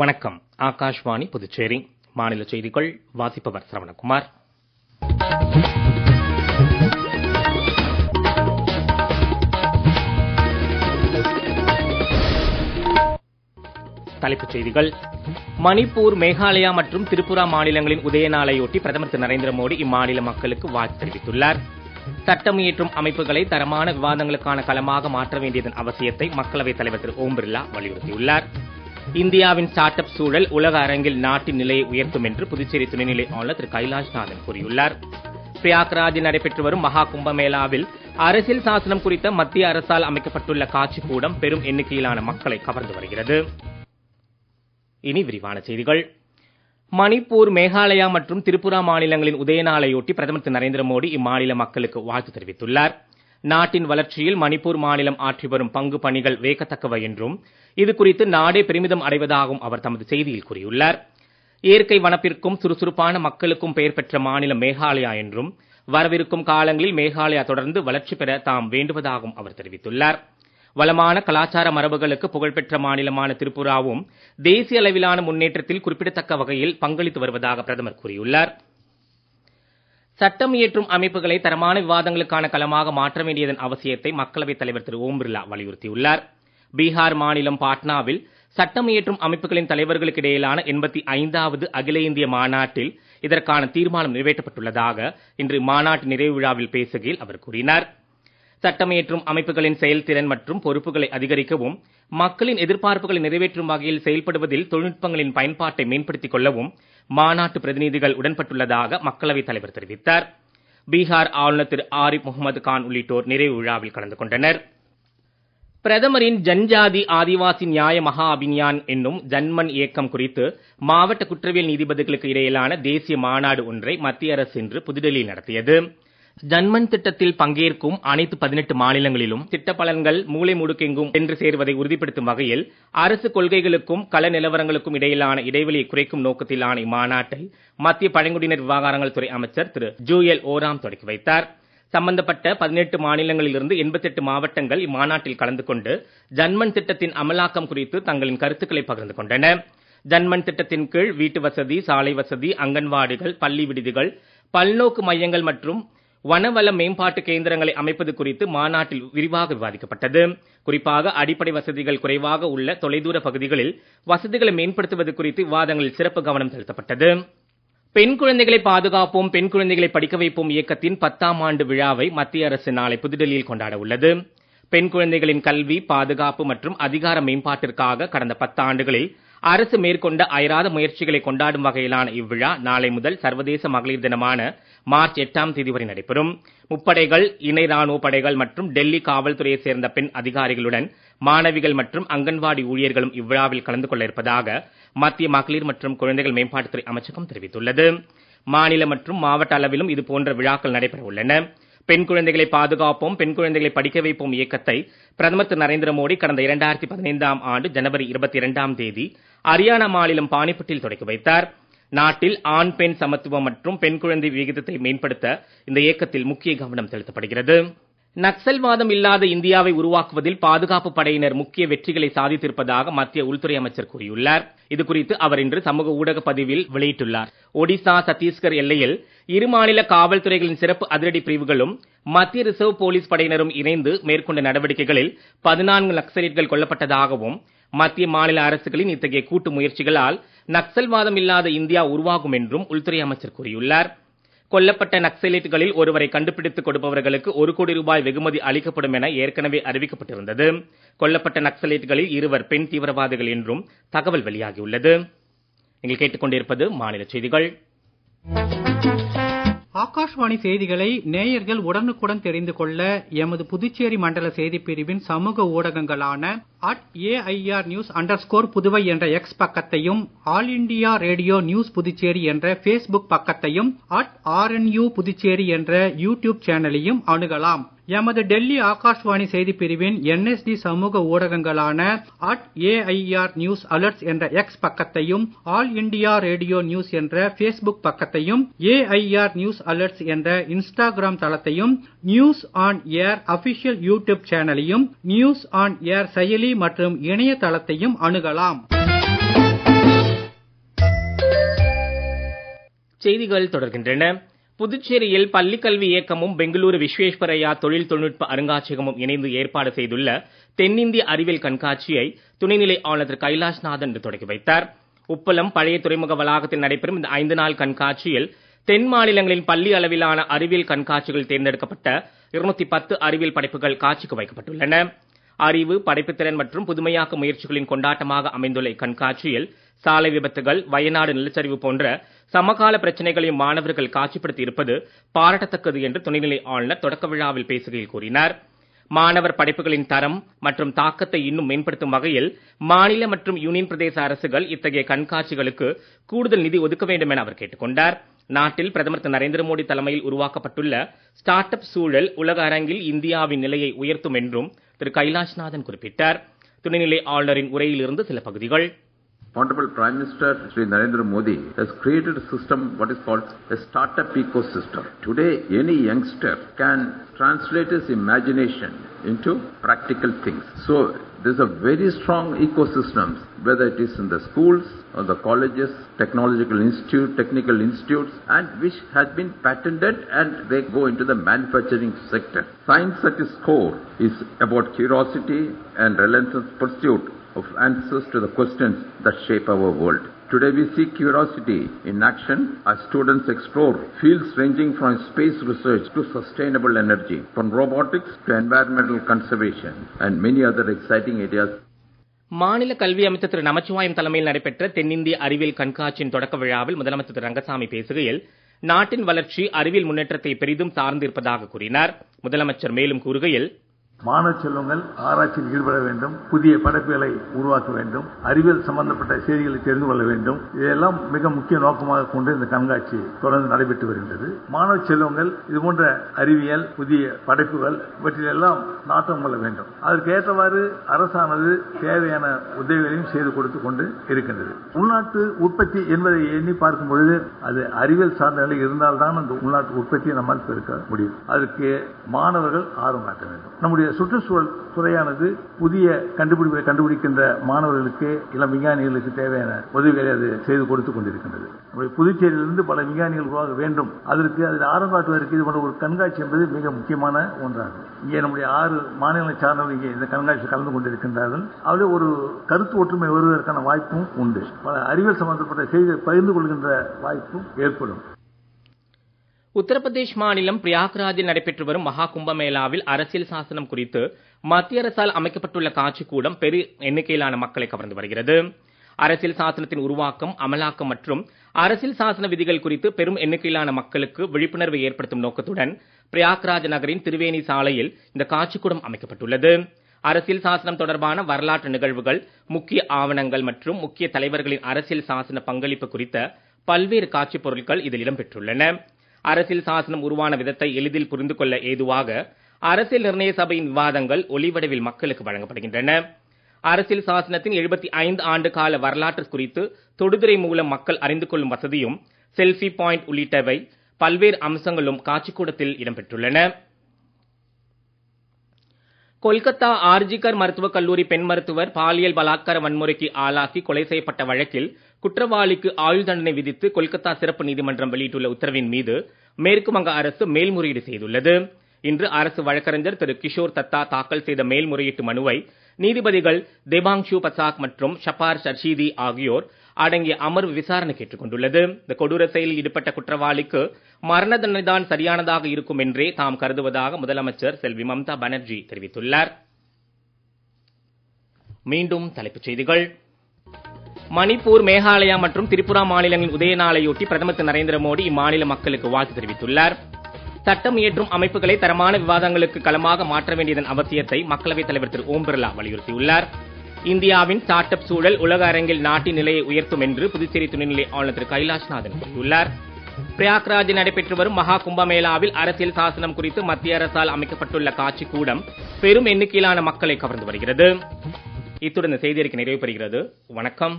வணக்கம். ஆகாஷ்வாணி புதுச்சேரி. மாநில செய்திகள் வாசிப்பவர் சரவணகுமார். தலைப்புச் செய்திகள். மணிப்பூர், மேகாலயா மற்றும் திரிபுரா மாநிலங்களின் உதய நாளையொட்டி பிரதமர் திரு நரேந்திர மோடி இம்மாநில மக்களுக்கு வாழ்த்து தெரிவித்துள்ளார். சட்டம் இயற்றும் அமைப்புகளை தரமான விவாதங்களுக்கான களமாக மாற்ற வேண்டியதன் அவசியத்தை மக்களவைத் தலைவர் திரு ஓம் பிர்லா வலியுறுத்தியுள்ளார். இந்தியாவின் ஸ்டார்ட் அப் சூழல் உலக அரங்கில் நாட்டின் நிலையை உயர்த்தும் என்று புதுச்சேரி துணைநிலை ஆளுநர் திரு கைலாஷ்நாதன் கூறியுள்ளார். பிரயாக்ராஜில் நடைபெற்று வரும் மகா கும்பமேளாவில் அரசியல் சாசனம் குறித்த மத்திய அரசால் அமைக்கப்பட்டுள்ள காட்சி கூடம் பெரும் எண்ணிக்கையிலான மக்களை கவர்ந்து வருகிறது. இனி விரிவான செய்திகள். மணிப்பூர், மேகாலயா மற்றும் திரிபுரா மாநிலங்களின் உதய நாளையொட்டி பிரதமர் திரு நரேந்திர மோடி இம்மாநில மக்களுக்கு வாழ்த்து தெரிவித்துள்ளார். நாட்டின் வளர்ச்சியில் மணிப்பூர் மாநிலம் ஆற்றி வரும் பங்கு பணிகள் வியக்கத்தக்கவை என்றும் இது குறித்து நாடே பெருமிதம் அடைவதாகவும் அவர் தமது செய்தியில் கூறியுள்ளார். இயற்கை வனப்பிற்கும் சுறுசுறுப்பான மக்களுக்கும் பெயர் பெற்ற மாநிலம் மேகாலயா என்றும் வரவிருக்கும் காலங்களில் மேகாலயா தொடர்ந்து வளர்ச்சி பெற தாம் வேண்டுவதாகவும் அவர் தெரிவித்துள்ளார். வளமான கலாச்சார மரபுகளுக்கு புகழ்பெற்ற மாநிலமான திரிபுராவும் தேசிய அளவிலான முன்னேற்றத்தில் குறிப்பிடத்தக்க வகையில் பங்களித்து வருவதாக பிரதமர் கூறியுள்ளார். சட்டம் இயற்றும் அமைப்புகளை தரமான விவாதங்களுக்கான களமாக மாற்ற வேண்டியதன் அவசியத்தை மக்களவைத் தலைவர் திரு ஓம் பிர்லா வலியுறுத்தியுள்ளார். பீகார் மாநிலம் பாட்னாவில் சட்டம் இயற்றும் அமைப்புகளின் தலைவர்களுக்கு இடையிலான 85வது அகில இந்திய மாநாட்டில் இதற்கான தீர்மானம் நிறைவேற்றப்பட்டுள்ளதாக இன்று மாநாட்டு நிறைவு விழாவில் பேசுகையில் அவர் கூறினார். சட்டமியற்றும் அமைப்புகளின் செயல்திறன் மற்றும் பொறுப்புகளை அதிகரிக்கவும் மக்களின் எதிர்பார்ப்புகளை நிறைவேற்றும் வகையில் செயல்படுவதில் தொழில்நுட்பங்களின் பயன்பாட்டை மேம்படுத்திக் கொள்ளவும் மாநாட்டு பிரதிநிதிகள் உடன்பட்டுள்ளதாக மக்களவைத் தலைவர் தெரிவித்தார். பீகார் ஆளுநர் திரு ஆரிப் முகமது கான் உள்ளிட்டோர் நிறைவு விழாவில் கலந்து கொண்டனர். பிரதமரின் ஜன்ஜாதி ஆதிவாசி நியாய மகா அபியான் என்னும் ஜன்மன் இயக்கம் குறித்து மாவட்ட குற்றவியல் நீதிபதிகளுக்கு இடையிலான தேசிய மாநாடு ஒன்றை மத்திய அரசு இன்று புதுடெல்லியில் நடத்தியது. ஜன்மன் திட்டத்தில் பங்கேற்கும் அனைத்து 18 மாநிலங்களிலும் திட்ட பலன்கள் மூலை முடுக்கெங்கும் சென்று சேர்வதை உறுதிப்படுத்தும் வகையில் அரசு கொள்கைகளுக்கும் கள நிலவரங்களுக்கும் இடையிலான இடைவெளியை குறைக்கும் நோக்கத்திலான இம்மாநாட்டை மத்திய பழங்குடியினர் விவகாரங்கள் துறை அமைச்சர் திரு ஜூயல் ஓராம் தொடக்கி வைத்தார். சம்பந்தப்பட்ட 18 மாநிலங்களிலிருந்து 88 மாவட்டங்கள் இம்மாநாட்டில் கலந்து கொண்டு ஜன்மன் திட்டத்தின் அமலாக்கம் குறித்து தங்களின் கருத்துக்களை பகிர்ந்து கொண்டன. ஜன்மன் திட்டத்தின் கீழ் வீட்டு வசதி, சாலை வசதி, அங்கன்வாடிகள், பள்ளி விடுதிகள், பல்நோக்கு மையங்கள் மற்றும் வனவள மேம்பாட்டு கேந்திரங்களை அமைப்பது குறித்து மாநாட்டில் விரிவாக விவாதிக்கப்பட்டது. குறிப்பாக அடிப்படை வசதிகள் குறைவாக உள்ள தொலைதூர பகுதிகளில் வசதிகளை மேம்படுத்துவது குறித்து விவாதங்களில் சிறப்பு கவனம் செலுத்தப்பட்டது. பெண் குழந்தைகளை பாதுகாப்போம், பெண் குழந்தைகளை படிக்க வைப்போம் இயக்கத்தின் 10ஆம் ஆண்டு விழாவை மத்திய அரசு நாளை புதுடெல்லியில் கொண்டாட உள்ளது. பெண் குழந்தைகளின் கல்வி, பாதுகாப்பு மற்றும் அதிகார மேம்பாட்டிற்காக கடந்த 10 ஆண்டுகளில் அரசு மேற்கொண்ட அயராத முயற்சிகளை கொண்டாடும் வகையிலான இவ்விழா நாளை முதல் சர்வதேச மகளிர் தினமான மார்ச் 8ஆம் தேதி வரை நடைபெறும். முப்படைகள், இணை ராணுவ படைகள் மற்றும் டெல்லி காவல்துறையை சேர்ந்த பெண் அதிகாரிகளுடன் மாணவிகள் மற்றும் அங்கன்வாடி ஊழியர்களும் இவ்விழாவில் கலந்து கொள்ள இருப்பதாக மத்திய மகளிர் மற்றும் குழந்தைகள் மேம்பாட்டுத்துறை அமைச்சகம் தெரிவித்துள்ளது. மாநில மற்றும் மாவட்ட அளவிலும் இது போன்ற விழாக்கள் நடைபெற உள்ளன. பெண் குழந்தைகளை பாதுகாப்போம், பெண் குழந்தைகளை படிக்க வைப்போம் இயக்கத்தை பிரதமர் திரு நரேந்திர மோடி கடந்த 2015ஆம் ஆண்டு ஜனவரி 22ஆம் தேதி ஹரியானா மாநிலம் பானிபட்டில் தொடக்கி வைத்தார். நாட்டில் ஆண் பெண் சமத்துவம் மற்றும் பெண் குழந்தை விகிதத்தை மேம்படுத்த இந்த இயக்கத்தில் முக்கிய கவனம் செலுத்தப்படுகிறது. நக்சல்வாதம் இல்லாத இந்தியாவை உருவாக்குவதில் பாதுகாப்பு படையினர் முக்கிய வெற்றிகளை சாதித்திருப்பதாக மத்திய உள்துறை அமைச்சர் கூறியுள்ளார். இதுகுறித்து அவர் இன்று சமூக ஊடக பதிவில் வெளியிட்டுள்ளார். ஒடிசா, சத்தீஸ்கர் எல்லையில் இரு மாநில காவல்துறைகளின் சிறப்பு அதிரடி பிரிவுகளும் மத்திய ரிசர்வ் போலீஸ் படையினரும் இணைந்து மேற்கொண்ட நடவடிக்கைகளில் 14 நக்சலைட்கள் கொல்லப்பட்டதாகவும் மத்திய மாநில அரசுகளின் இத்தகைய கூட்டு முயற்சிகளால் நக்சல்வாதம் இல்லாத இந்தியா உருவாகும் என்றும் உள்துறை அமைச்சர் கூறியுள்ளார். கொல்லப்பட்ட நக்சலைட்டுகளில் ஒருவரை கண்டுபிடித்துக் கொடுப்பவர்களுக்கு 1 கோடி ரூபாய் வெகுமதி அளிக்கப்படும் என ஏற்கனவே அறிவிக்கப்பட்டிருந்தது. கொல்லப்பட்ட நக்சலைட்டுகளில் 2 பெண் தீவிரவாதிகள் என்றும் தகவல் வெளியாகியுள்ளது. நீங்கள் கேட்டுக்கொண்டிருப்பது மாநில செய்திகள். ஆகாஷ்வாணி செய்திகளை நேயர்கள் உடனுக்குடன் தெரிந்து கொள்ள எமது புதுச்சேரி மண்டல செய்திப் பிரிவின் சமூக ஊடகங்களான @AIRnews_புதுவை என்ற எக்ஸ் பக்கத்தையும், all India radio news Puducherry என்ற பேஸ்புக் பக்கத்தையும், @RNU புதுச்சேரி என்ற யூடியூப் சேனலையும் அணுகலாம். எமது டெல்லி ஆகாஷ்வாணி செய்திப் பிரிவின் NSD சமூக ஊடகங்களான @AIRnews_alerts என்ற எக்ஸ் பக்கத்தையும், ஆல் இண்டியா ரேடியோ நியூஸ் என்ற பேஸ்புக் பக்கத்தையும், AIRnews_alerts என்ற இன்ஸ்டாகிராம் தளத்தையும், news on air official YouTube சேனலையும், நியூஸ் ஆன் ஏர் செயலி மற்றும் இணையதளத்தையும் அணுகலாம். செய்திகள் தொடர்கின்றன. புதுச்சேரியில் பள்ளிக்கல்வி இயக்கமும் பெங்களூரு விஸ்வேஸ்வரய்யா தொழில் தொழில்நுட்ப அருங்காட்சியகமும் இணைந்து ஏற்பாடு செய்துள்ள தென்னிந்திய அறிவியல் கண்காட்சியை துணைநிலை ஆளுநர் திரு கைலாஷ்நாதன் இன்று தொடங்கி வைத்தார். உப்பளம் பழைய துறைமுக வளாகத்தில் நடைபெறும் இந்த 5 நாள் கண்காட்சியில் தென் மாநிலங்களின் பள்ளி அளவிலான அறிவியல் கண்காட்சிகள் தேர்ந்தெடுக்கப்பட்ட 210 அறிவியல் படைப்புகள் காட்சிக்கு வைக்கப்பட்டுள்ளன. அறிவு, படைப்புத்திறன் மற்றும் புதுமையாக்க முயற்சிகளின் கொண்டாட்டமாக அமைந்துள்ள இக்கண்காட்சியில் சாலை விபத்துகள், வயநாடு நிலச்சரிவு போன்ற சமகால பிரச்சனைகளையும் மாணவர்கள் காட்சிப்படுத்தி இருப்பது பாராட்டத்தக்கது என்று துணைநிலை ஆளுநர் தொடக்க விழாவில் பேசுகையில் கூறினார். மாணவர் படைப்புகளின் தரம் மற்றும் தாக்கத்தை இன்னும் மேம்படுத்தும் வகையில் மாநில மற்றும் யூனியன் பிரதேச அரசுகள் இத்தகைய கண்காட்சிகளுக்கு கூடுதல் நிதி ஒதுக்க வேண்டும் என அவர் கேட்டுக் கொண்டார். நாட்டில் பிரதமர் திரு நரேந்திர மோடி தலைமையில் உருவாக்கப்பட்டுள்ள ஸ்டார்ட் அப் சூழல் உலக அரங்கில் இந்தியாவின் நிலையை உயர்த்தும் என்றும் திரு கைலாஷ்நாதன் குறிப்பிட்டார். துணைநிலை ஆளுநரின் உரையிலிருந்து சில பகுதிகள். Honorable Prime Minister Shri Narendra Modi has created a system what is called a startup ecosystem. Today, any youngster can translate his imagination into practical things. So, there's a very strong ecosystem, whether it is in the schools or the colleges, technological institute, technical institutes, and which has been patented and they go into the manufacturing sector. Science at its core is about curiosity and relentless pursuit of answers to the questions that shape our world. Today we see curiosity in action as students explore fields ranging from space research to sustainable energy, from robotics to environmental conservation and many other exciting areas. மாநில கல்வி அமைச்சர் திரு நமச்சிவாயம் தலைமையில் நடைபெற்ற தென்னிந்திய அறிவியல் கண்காட்சியின் தொடக்க விழாவில் முதலமைச்சர் திரு ரங்கசாமி பேசுகையில் நாட்டின் வளர்ச்சி அறிவியல் முன்னேற்றத்தை பெரிதும் சார்ந்திருப்பதாக கூறினார். முதலமைச்சர் மேலும் கூறுகையில், மாணவ செல்வங்கள் ஆராய்ச்சியில் ஈடுபட வேண்டும், புதிய படைப்புகளை உருவாக்க வேண்டும், அறிவியல் சம்பந்தப்பட்ட செய்திகளை தெரிந்து கொள்ள வேண்டும். இதெல்லாம் மிக முக்கிய நோக்கமாக கொண்டு இந்த கண்காட்சி தொடர்ந்து நடைபெற்று வருகின்றது. மாணவ செல்வங்கள் இதுபோன்ற அறிவியல், புதிய படைப்புகள் இவற்றிலெல்லாம் நாட்டம் கொள்ள வேண்டும். அதற்கு ஏற்றவாறு அரசானது தேவையான உதவிகளையும் செய்து கொடுத்து கொண்டு இருக்கின்றது. உள்நாட்டு உற்பத்தி என்பதை எண்ணி பார்க்கும் பொழுது அது அறிவியல் சார்ந்த நிலை இருந்தால்தான் அந்த உள்நாட்டு உற்பத்தியை நம்மால் பெருக்க முடியும். அதற்கு மாணவர்கள் ஆர்வம் காட்ட வேண்டும். நம்முடைய சுற்றுச்சூழல் துறையானது புதிய கண்டுபிடிப்பை கண்டுபிடிக்கின்ற மாணவர்களுக்கு, இளம் விஞ்ஞானிகளுக்கு தேவையான உதவிகளை அது செய்து கொடுத்துக் கொண்டிருக்கின்றது. புதுச்சேரியிலிருந்து பல விஞ்ஞானிகள் உருவாக வேண்டும். அதற்கு அதில் ஆர்வம் காட்டுவதற்கு இது போன்ற ஒரு கண்காட்சி என்பது மிக முக்கியமான ஒன்றாகும். இங்கே நம்முடைய 6 மாநிலங்களை சார்ந்தவர்கள் இங்கே இந்த கண்காட்சியில் கலந்து கொண்டிருக்கின்றார்கள். அதில் ஒரு கருத்து ஒற்றுமை வருவதற்கான வாய்ப்பும் உண்டு. பல அறிவியல் சம்பந்தப்பட்ட செய்திகளை பகிர்ந்து கொள்கின்ற வாய்ப்பும் ஏற்படும். உத்தரப்பிரதேஷ் மாநிலம் பிரயாக்ராஜில் நடைபெற்று வரும் மகா கும்பமேளாவில் அரசியல் சாசனம் குறித்து மத்திய அரசால் அமைக்கப்பட்டுள்ள காட்சிக்கூடம் பெரிய எண்ணிக்கையிலான மக்களை கவர்ந்து வருகிறது. அரசியல் சாசனத்தின் உருவாக்கம், அமலாக்கம் மற்றும் அரசியல் சாசன விதிகள் குறித்து பெரும் எண்ணிக்கையிலான மக்களுக்கு விழிப்புணர்வை ஏற்படுத்தும் நோக்கத்துடன் பிரயாக்ராஜ் நகரின் திரிவேணி சாலையில் இந்த காட்சிக்கூடம் அமைக்கப்பட்டுள்ளது. அரசியல் சாசனம் தொடர்பான வரலாற்று நிகழ்வுகள், முக்கிய ஆவணங்கள் மற்றும் முக்கிய தலைவர்களின் அரசியல் சாசன பங்களிப்பு குறித்த பல்வேறு காட்சி பொருட்கள் இதில் இடம்பெற்றுள்ளன. அரசியல் சாசனம் உருவான விதத்தை எளிதில் புரிந்து கொள்ள ஏதுவாக அரசியல் நிர்ணய சபையின் விவாதங்கள் ஒலிவடிவில் மக்களுக்கு வழங்கப்படுகின்றன. அரசியல் சாசனத்தின் 75 ஆண்டு கால வரலாற்று குறித்து தொடுதிரை மூலம் மக்கள் அறிந்து கொள்ளும் வசதியும், செல்ஃபி பாயிண்ட் உள்ளிட்டவை பல்வேறு அம்சங்களும் காட்சிக்கூடத்தில் இடம்பெற்றுள்ளன. கொல்கத்தா ஆர்ஜிகர் மருத்துவக் கல்லூரி பெண் மருத்துவர் பாலியல் பலாத்கார வன்முறைக்கு ஆளாக்கி கொலை செய்யப்பட்ட வழக்கில் குற்றவாளிக்கு ஆயுள் தண்டனை விதித்து கொல்கத்தா சிறப்பு நீதிமன்றம் வெளியிட்டுள்ள உத்தரவின் மீது மேற்கு வங்க அரசு மேல்முறையீடு செய்துள்ளது. இன்று அரசு வழக்கறிஞர் திரு கிஷோர் தத்தா தாக்கல் செய்த மேல்முறையீட்டு மனுவை நீதிபதிகள் தேபாங்ஷு பசாக் மற்றும் ஷபார் ஷர்ஷீதி ஆகியோர் அடங்கிய அமர்வு விசாரணை கேட்டுக் கொண்டுள்ளது. இந்த கொடூர செயலில் ஈடுபட்ட குற்றவாளிக்கு மரண தண்டனைதான் சரியானதாக இருக்கும் என்றே தாம் கருதுவதாக முதலமைச்சர் செல்வி மம்தா பானர்ஜி தெரிவித்துள்ளார். மீண்டும் தலைப்புச் செய்திகள். மணிப்பூர், மேகாலயா மற்றும் திரிபுரா மாநிலங்களின் உதய நாளையொட்டி பிரதமர் திரு நரேந்திர மோடி இம்மாநில மக்களுக்கு வாழ்த்து தெரிவித்துள்ளார். சட்டம் இயற்றும் அமைப்புகளை தரமான விவாதங்களுக்கு களமாக மாற்ற வேண்டியதன் அவசியத்தை மக்களவைத் தலைவர் திரு ஓம் பிர்லா வலியுறுத்தியுள்ளார். இந்தியாவின் ஸ்டார்ட் அப் சூழல் உலக அரங்கில் நாட்டின் நிலையை உயர்த்தும் என்று புதுச்சேரி துணைநிலை ஆளுநர் திரு கைலாஷ்நாதன் கூறியுள்ளார். பிரயாக்ராஜில் நடைபெற்று வரும் மகா கும்பமேளாவில் அரசியல் சாசனம் குறித்து மத்திய அரசால் அமைக்கப்பட்டுள்ள காட்சிக்கூடம் பெரும் எண்ணிக்கையிலான மக்களை கவர்ந்து வருகிறது. இத்துடன் இந்த செய்தியறிக்கை நிறைவு பெறுகிறது. வணக்கம்.